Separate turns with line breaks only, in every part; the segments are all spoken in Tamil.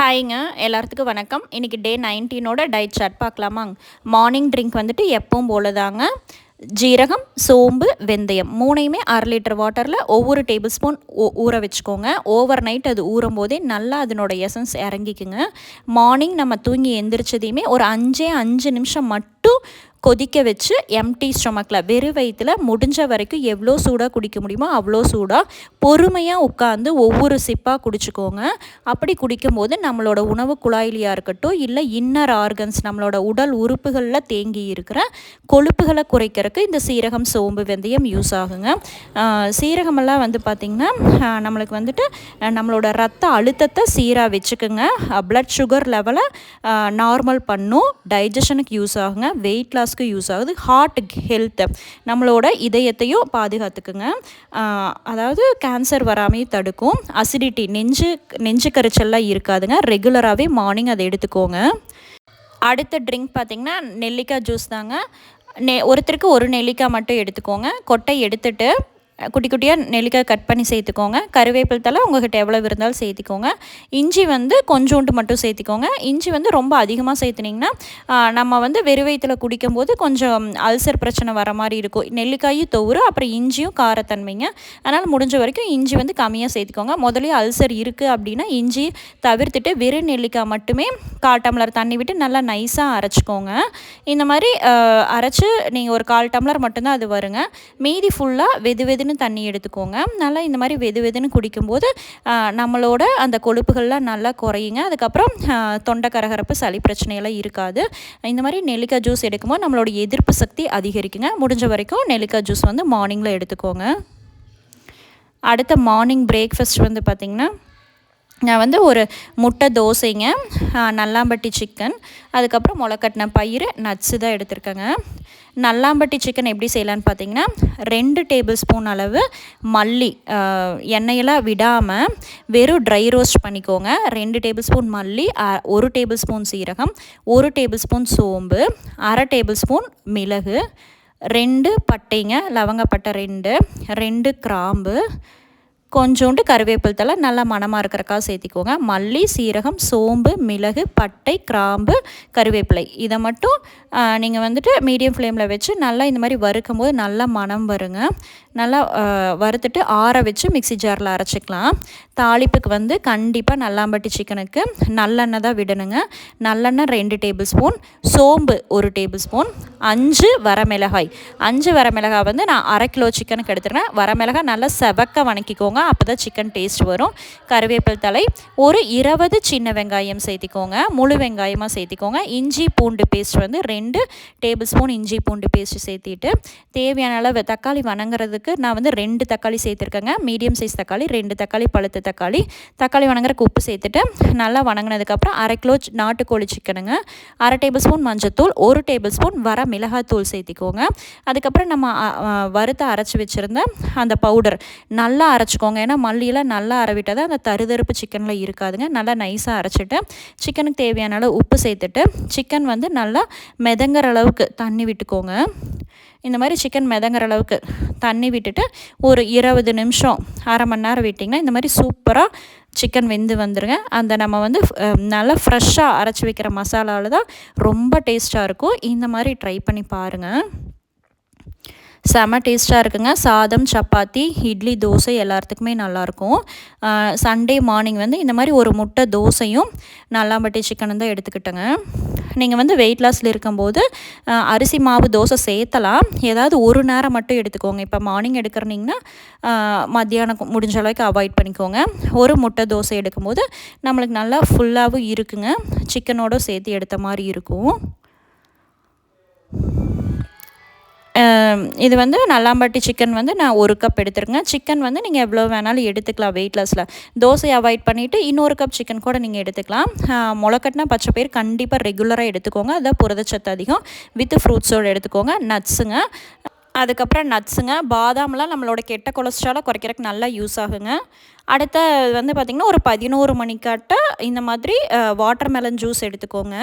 ஹாய்ங்க எல்லாத்துக்கும் வணக்கம். இன்றைக்கி டே 19ஓட டயட் சார்ட் பார்க்கலாமாங்க. மார்னிங் ட்ரிங்க் வந்துட்டு எப்பவும் போல தாங்க. ஜீரகம், சோம்பு, வெந்தயம் மூணையுமே 1/2 லிட்டர் வாட்டரில் ஒவ்வொரு டேபிள் ஸ்பூன் ஊற வச்சுக்கோங்க. ஓவர் நைட் அது ஊறும் போதே நல்லா அதனோட எசன்ஸ் இறங்கிக்குங்க. மார்னிங் நம்ம தூங்கி எந்திரிச்சதையுமே ஒரு 5 நிமிஷம் மட்டும் கொதிக்க வச்சு எம்டி ஸ்டொமக்கில் வெறும் வயிற்றில் முடிஞ்ச வரைக்கும் எவ்வளோ சூடாக குடிக்க முடியுமோ அவ்வளோ சூடாக பொறுமையாக உட்காந்து ஒவ்வொரு சிப்பாக குடிச்சிக்கோங்க. அப்படி குடிக்கும்போது நம்மளோட உணவு குழாயிலையாக இருக்கட்டும், இல்லை இன்னர் ஆர்கன்ஸ் நம்மளோட உடல் உறுப்புகளில் தேங்கி இருக்கிற கொழுப்புகளை குறைக்கிறதுக்கு இந்த சீரகம், சோம்பு, வெந்தயம் யூஸ் ஆகுங்க. சீரகமெல்லாம் வந்து பார்த்திங்கன்னா நம்மளுக்கு வந்துட்டு நம்மளோட ரத்த அழுத்தத்தை சீராக வச்சுக்குங்க. ப்ளட் சுகர் லெவலை நார்மல் பண்ணும். டைஜஷனுக்கு யூஸ் ஆகுங்க. வெயிட் லாஸ் யூஸ் ஆகுது. ஹார்ட் ஹெல்த் நம்மளோட இதயத்தையும் பாதுகாத்துக்குங்க. அதாவது கேன்சர் வராமையும் தடுக்கும். அசிடிட்டி நெஞ்சு கரைச்சல்லாம் இருக்காதுங்க. ரெகுலராகவே மார்னிங் அதை எடுத்துக்கோங்க. அடுத்த ட்ரிங்க் பார்த்திங்கன்னா நெல்லிக்காய் ஜூஸ் தாங்க. ஒருத்தருக்கு ஒரு நெல்லிக்காய் மட்டும் எடுத்துக்கோங்க. கொட்டை எடுத்துட்டு குட்டி குட்டியாக நெல்லிக்காய் கட் பண்ணி சேர்த்துக்கோங்க. கருவேப்பிலை தலை உங்கள்கிட்ட எவ்வளோ இருந்தாலும் சேர்த்திக்கோங்க. இஞ்சி வந்து கொஞ்சோண்டு மட்டும் சேர்த்திக்கோங்க. இஞ்சி வந்து ரொம்ப அதிகமாக சேர்த்துனிங்கன்னா நம்ம வந்து வெறும் வயிற்றில் குடிக்கும்போது கொஞ்சம் அல்சர் பிரச்சனை வர மாதிரி இருக்கும். நெல்லிக்காயும் தவிர அப்புறம் இஞ்சியும் காரத்தன்மைங்க. அதனால் முடிஞ்ச வரைக்கும் இஞ்சி வந்து கம்மியாக சேர்த்திக்கோங்க. முதலே அல்சர் இருக்குது அப்படின்னா இஞ்சி தவிர்த்துட்டு வெறும் நெல்லிக்காய் மட்டுமே 1/4 டம்ளர் தண்ணி விட்டு நல்லா நைஸாக அரைச்சிக்கோங்க. இந்த மாதிரி அரைச்சி நீங்கள் ஒரு 1/4 டம்ளர் மட்டும்தான் அது வருங்க. மீதி ஃபுல்லாக வெது தண்ணி எடுத்துக்கோங்க. நல்லா இந்த மாதிரி வெதுன்னு குடிக்கும்போது நம்மளோட அந்த கொழுப்புகள்லாம் நல்லா குறையுங்க. அதுக்கப்புறம் தொண்டை கரகரப்பு, சளி பிரச்சனையெல்லாம் இருக்காது. இந்த மாதிரி நெல்லிக்காய் ஜூஸ் எடுக்கும்போது நம்மளோட எதிர்ப்பு சக்தி அதிகரிக்குங்க. முடிஞ்ச வரைக்கும் நெல்லிக்காய் ஜூஸ் வந்து மார்னிங்கில் எடுத்துக்கோங்க. அடுத்த மார்னிங் பிரேக்ஃபாஸ்ட் வந்து பார்த்திங்கன்னா நான் வந்து ஒரு முட்டை தோசைங்க, நல்லாம்பட்டி சிக்கன், அதுக்கப்புறம் முளைக்கட்டின பயிறு, நட்ஸு தான் எடுத்துருக்கேங்க. நல்லாம்பட்டி சிக்கன் எப்படி செய்யலான்னு பார்த்தீங்கன்னா 2 டேபிள் ஸ்பூன் அளவு மல்லி, எண்ணெயெல்லாம் விடாமல் வெறும் ட்ரை ரோஸ்ட் பண்ணிக்கோங்க. 2 டேபிள் ஸ்பூன் மல்லி, 1 டேபிள் ஸ்பூன் சீரகம், 1 டேபிள் ஸ்பூன் சோம்பு, 1/2 டேபிள் ஸ்பூன் மிளகு, 2 பட்டைங்க, லவங்கப்பட்டை 2 கிராம்பு, கொஞ்சோண்டு கருவேப்பிலை தலை நல்லா மணமாக இருக்கிறக்காக சேர்த்திக்கோங்க. மல்லி, சீரகம், சோம்பு, மிளகு, பட்டை, கிராம்பு, கருவேப்பிலை இதை மட்டும் நீங்கள் வந்துட்டு மீடியம் ஃப்ளேமில் வச்சு நல்லா இந்த மாதிரி வறுக்கும் போது நல்லா மணம் வருங்க. நல்லா வறுத்துட்டு ஆற வச்சு மிக்ஸி ஜாரில் அரைச்சிக்கலாம். தாளிப்புக்கு வந்து கண்டிப்பாக நல்லாம்பட்டி சிக்கனுக்கு நல்லெண்ணெய் தான் விடணுங்க. நல்லெண்ணெய் 2 டேபிள் ஸ்பூன், சோம்பு 1 டேபிள் ஸ்பூன், 5 வரமிளகாய். 5 வரமிளகாய் வந்து நான் 1/2 கிலோ சிக்கனுக்கு எடுத்துக்கிறேன். வரமிளகாய் நல்லா செவக்க வணக்கிக்கோங்க, அப்போ தான் சிக்கன் டேஸ்ட் வரும். கருவேப்பிலை தலை, ஒரு 20 சின்ன வெங்காயம் சேர்த்திக்கோங்க. முழு வெங்காயமாக சேர்த்திக்கோங்க. இஞ்சி பூண்டு பேஸ்ட் வந்து 2 டேபிள் ஸ்பூன் இஞ்சி பூண்டு பேஸ்ட் சேர்த்திட்டு தேவையான அளவு தக்காளி வணங்குறதுக்கு நான் வந்து 2 தக்காளி சேர்த்துருக்கேங்க. மீடியம் சைஸ் தக்காளி, 2 தக்காளி, பழுத்த தக்காளி வணங்குறதுக்கு உப்பு சேர்த்துட்டு நல்லா வணங்கினதுக்கப்புறம் 1/2 கிலோ நாட்டுக்கோழி சிக்கனுங்க, 1/2 டேபிள் ஸ்பூன் மஞ்சத்தூள், 1 டேபிள் ஸ்பூன் வர மிளகாத்தூள் சேர்த்திக்கோங்க. அதுக்கப்புறம் நம்ம வறுத்த அரைச்சி வச்சுருந்த அந்த பவுடர் நல்லா அரைச்சிக்கோங்க. ஏன்னா மல்லியெல்லாம் நல்லா அரைவிட்டால் தான் அந்த தருதருப்பு சிக்கனில் இருக்காதுங்க. நல்லா நைஸாக அரைச்சிட்டு சிக்கனுக்கு தேவையான அளவு உப்பு சேர்த்துட்டு சிக்கன் வந்து நல்லா மிதங்குற அளவுக்கு தண்ணி விட்டுக்கோங்க. இந்த மாதிரி சிக்கன் மிதங்குற அளவுக்கு தண்ணி விட்டுட்டு ஒரு 20 நிமிஷம், 1/2 மணி நேரம் விட்டிங்கன்னா இந்த மாதிரி சூப்பராக சிக்கன் வெந்து வந்துடுங்க. அந்த நம்ம வந்து நல்லா ஃப்ரெஷ்ஷாக அரைச்சி வைக்கிற மசாலாவில் தான் ரொம்ப டேஸ்ட்டாக இருக்கும். இந்த மாதிரி ட்ரை பண்ணி பாருங்கள். செம டேஸ்ட்டாக இருக்குங்க. சாதம், சப்பாத்தி, இட்லி, தோசை எல்லாத்துக்குமே நல்லாயிருக்கும். சண்டே மார்னிங் வந்து இந்த மாதிரி ஒரு முட்டை தோசையும் நல்லாம்பட்டி சிக்கனும் தான் எடுத்துக்கிட்டேங்க. நீங்கள் வந்து வெயிட் லாஸில் இருக்கும்போது அரிசி மாவு தோசை சேர்த்தலாம். ஏதாவது ஒரு நேரம் மட்டும் எடுத்துக்கோங்க. இப்போ மார்னிங் எடுக்கிறீங்கன்னா மத்தியானம் முடிஞ்ச அளவுக்கு அவாய்ட் பண்ணிக்கோங்க. ஒரு முட்டை தோசை எடுக்கும்போது நம்மளுக்கு நல்லா ஃபுல்லாகவும் இருக்குங்க. சிக்கனோடு சேர்த்து எடுத்த மாதிரி இருக்கும். இது வந்து நல்லாம்பட்டி சிக்கன் வந்து நான் 1 கப் எடுத்துருக்கேன். சிக்கன் வந்து நீங்கள் எவ்வளோ வேணாலும் எடுத்துக்கலாம் வெயிட் லாஸில். தோசை அவாய்ட் பண்ணிவிட்டு இன்னொரு கப் சிக்கன் கூட நீங்கள் எடுத்துக்கலாம். முளைக்கட்டினா பச்சை பயிர் கண்டிப்பாக ரெகுலராக எடுத்துக்கோங்க. அதான் புரதச்சத்து அதிகம். வித் ஃப்ரூட்ஸோடு எடுத்துக்கோங்க. நட்ஸுங்க, அதுக்கப்புறம் பாதாம்லாம் நம்மளோட கெட்ட கொலஸ்ட்ராலை குறைக்கிறதுக்கு நல்லா யூஸ் ஆகுங்க. அடுத்த வந்து பார்த்திங்கன்னா ஒரு 11 மணிக்காட்ட இந்த மாதிரி வாட்டர்மெலன் ஜூஸ் எடுத்துக்கோங்க.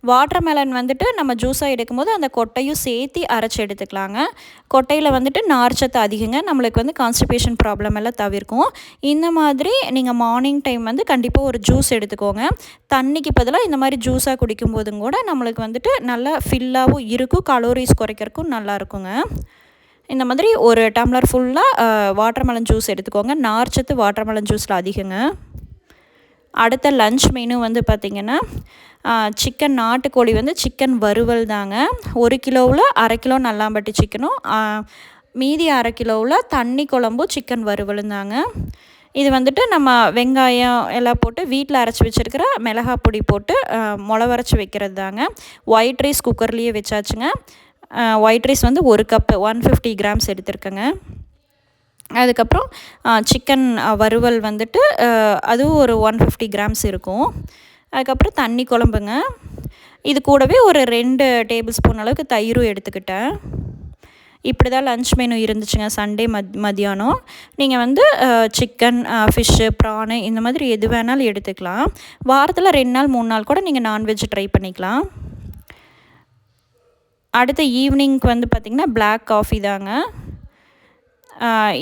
வாட்டர்மெலன் வந்துட்டு நம்ம ஜூஸாக எடுக்கும்போது அந்த கொட்டையும் சேர்த்து அரைச்சி எடுத்துக்கலாங்க. கொட்டையில் வந்துட்டு நார்ச்சத்து அதிகங்க, நம்மளுக்கு வந்து கான்ஸ்டிபேஷன் ப்ராப்ளம் எல்லாம் தவிர்க்கும். இந்த மாதிரி நீங்கள் மார்னிங் டைம் வந்து கண்டிப்பாக ஒரு ஜூஸ் எடுத்துக்கோங்க. தண்ணிக்கு பதிலாக இந்த மாதிரி ஜூஸாக குடிக்கும்போதும் கூட நம்மளுக்கு வந்துட்டு நல்லா ஃபில்லாகவும் இருக்கும், கலோரிஸ் குறைக்கிறதுக்கும் நல்லா இருக்குங்க. இந்த மாதிரி ஒரு டம்ளர் ஃபுல்லாக வாட்டர்மெலன் ஜூஸ் எடுத்துக்கோங்க. நார்ச்சத்து வாட்டர்மெலன் ஜூஸில் அதிகங்க. அடுத்த லன்ச் மெனு வந்து பார்த்திங்கன்னா சிக்கன், நாட்டுக்கோழி வந்து சிக்கன் வறுவல் தாங்க. 1 கிலோவில் 1/2 கிலோ நல்லாம்பட்டி சிக்கனும் மீதி 1/2 கிலோவில் தண்ணி குழம்பும் சிக்கன் வறுவலும் தாங்க. இது வந்துட்டு நம்ம வெங்காயம் எல்லாம் போட்டு வீட்டில் அரைச்சி வச்சுருக்கிற மிளகாய் பொடி போட்டு மிளவரைச்சி வைக்கிறது தாங்க. ஒயிட் ரைஸ் குக்கர்லேயே வச்சாச்சுங்க. ஒயிட் ரைஸ் வந்து 1 கப்பு 150 கிராம்ஸ் எடுத்துருக்கேங்க. அதுக்கப்புறம் சிக்கன் வறுவல் வந்துட்டு அதுவும் ஒரு 150 கிராம்ஸ் இருக்கும். அதுக்கப்புறம் தண்ணி குழம்புங்க. இது கூடவே ஒரு 2 டேபிள் ஸ்பூன் அளவுக்கு தயிரும் எடுத்துக்கிட்டேன். இப்படி தான் லன்ச் மெனு இருந்துச்சுங்க சண்டே மதியானம். நீங்கள் வந்து சிக்கன், ஃபிஷ்ஷு, ப்ரானு இந்த மாதிரி எது வேணாலும் எடுத்துக்கலாம். வாரத்தில் 2 நாள் 3 நாள் கூட நீங்கள் நான்வெஜ் ட்ரை பண்ணிக்கலாம். அடுத்த ஈவினிங்க்கு வந்து பார்த்திங்கன்னா பிளாக் காஃபி தாங்க.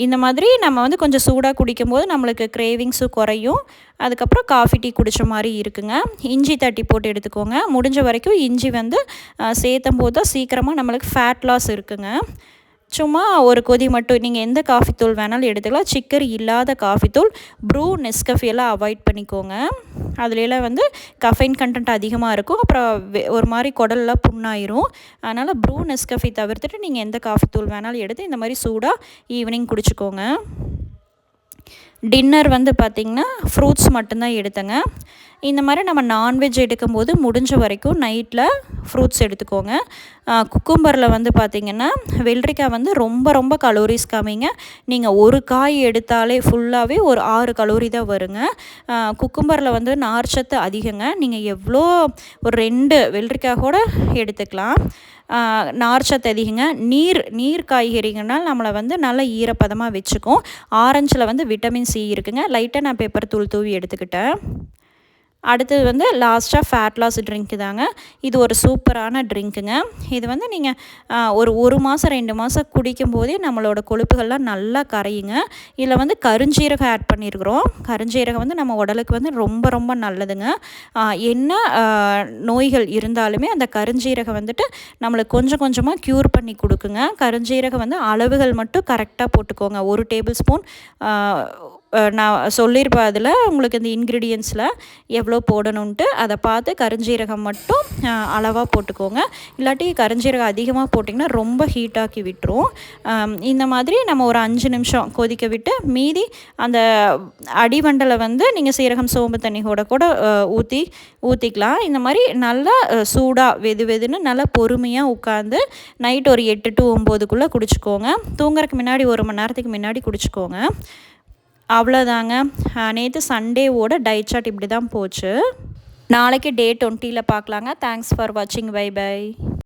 இந்த மாதிரி நம்ம வந்து கொஞ்சம் சூடாக குடிக்கும்போது நம்மளுக்கு கிரேவிங்ஸும் குறையும். அதுக்கப்புறம் காஃபி டீ குடித்த மாதிரி இருக்குங்க. இஞ்சி தட்டி போட்டு எடுத்துக்கோங்க. முடிஞ்ச வரைக்கும் இஞ்சி வந்து சேர்த்தும் போது தான் சீக்கிரமாக நம்மளுக்கு ஃபேட் லாஸ் இருக்குங்க. சும்மா ஒரு கொதி மட்டும் நீங்கள் எந்த காஃபி தூள் வேணாலும் எடுத்துக்கலாம். சிக்கரி இல்லாத காஃபி தூள், ப்ரூ, நெஸ்கஃபே எல்லாம் அவாய்ட் பண்ணிக்கோங்க. அதுலலாம் வந்து கஃபைன் கண்டென்ட் அதிகமாக இருக்கும். அப்புறம் ஒரு மாதிரி குடல்லாம் புண்ணாயிரும். அதனால் ப்ரூ, நெஸ்கஃபே தவிர்த்துட்டு நீங்கள் எந்த காஃபி தூள் வேணாலும் எடுத்து இந்த மாதிரி சூடாக ஈவினிங் குடிச்சிக்கோங்க. டின்னர் வந்து பார்த்திங்கன்னா ஃப்ரூட்ஸ் மட்டும்தான் எடுத்தேங்க. இந்த மாதிரி நம்ம நான்வெஜ் எடுக்கும்போது முடிஞ்ச வரைக்கும் நைட்டில் ஃப்ரூட்ஸ் எடுத்துக்கோங்க. குக்கும்பரில் வந்து பார்த்திங்கன்னா வெள்ளரிக்காய் வந்து ரொம்ப கலோரிஸ் கம்மிங்க. நீங்கள் ஒரு காய் எடுத்தாலே ஃபுல்லாகவே ஒரு 6 கலோரி தான் வருங்க. குக்கும்பரில் வந்து நார்ச்சத்து அதிகங்க. நீங்கள் எவ்வளோ ஒரு 2 வெள்ளரிக்காய் கூட எடுத்துக்கலாம். நார்ச்சத்து அதிகங்க. நீர் காய்கறிகள்னால் நம்மளை வந்து நல்லா ஈரப்பதமாக வச்சுக்கும். ஆரஞ்சில் வந்து விட்டமின் சி இருக்குங்க. லைட்டாக நான் பெப்பர் தூவி எடுத்துக்கிட்டேன். அடுத்தது வந்து லாஸ்ட்டாக ஃபேட் லாஸ் ட்ரிங்க்கு தாங்க. இது ஒரு சூப்பரான ட்ரிங்க்குங்க. இது வந்து நீங்கள் ஒரு மாதம் 2 மாதம் குடிக்கும்போதே நம்மளோட கொழுப்புகள்லாம் நல்லா கரையுங்க. இதில் வந்து கருஞ்சீரகம் ஆட் பண்ணியிருக்கிறோம். கருஞ்சீரகம் வந்து நம்ம உடலுக்கு வந்து ரொம்ப நல்லதுங்க. என்ன நோய்கள் இருந்தாலுமே அந்த கருஞ்சீரகம் வந்துட்டு நம்மளுக்கு கொஞ்சமாக க்யூர் பண்ணி கொடுக்குங்க. கருஞ்சீரகம் வந்து அளவுகள் மட்டும் கரெக்டாக போட்டுக்கோங்க. 1 டேபிள் ஸ்பூன் நான் சொல்லியிருப்பேன் அதில் உங்களுக்கு இந்த இன்க்ரீடியன்ஸில் எவ்வளோ போடணுன்ட்டு அதை பார்த்து கருஞ்சீரகம் மட்டும் அளவாக போட்டுக்கோங்க. இல்லாட்டி கருஞ்சீரகம் அதிகமாக போட்டிங்கன்னா ரொம்ப ஹீட்டாக்கி விட்டுரும். இந்த மாதிரி நம்ம ஒரு 5 நிமிஷம் கொதிக்க விட்டு மீதி அந்த அடிவண்டலை வந்து நீங்கள் சீரகம் சோம்பு தண்ணியோட கூட ஊற்றிக்கலாம். இந்த மாதிரி நல்லா சூடாக வெதுன்னு நல்லா பொறுமையாக உட்காந்து நைட் ஒரு 8 to 9க்குள்ளே குடிச்சிக்கோங்க. தூங்குறதுக்கு முன்னாடி 1 மணி நேரத்துக்கு முன்னாடி குடிச்சிக்கோங்க. அவ்வளோதாங்க. நேற்று சண்டேவோட டயட் சார்ட் இப்படி தான் போச்சு. நாளைக்கு டே 20ல் பார்க்கலாங்க. தேங்க்ஸ் ஃபார் வாட்சிங். பை.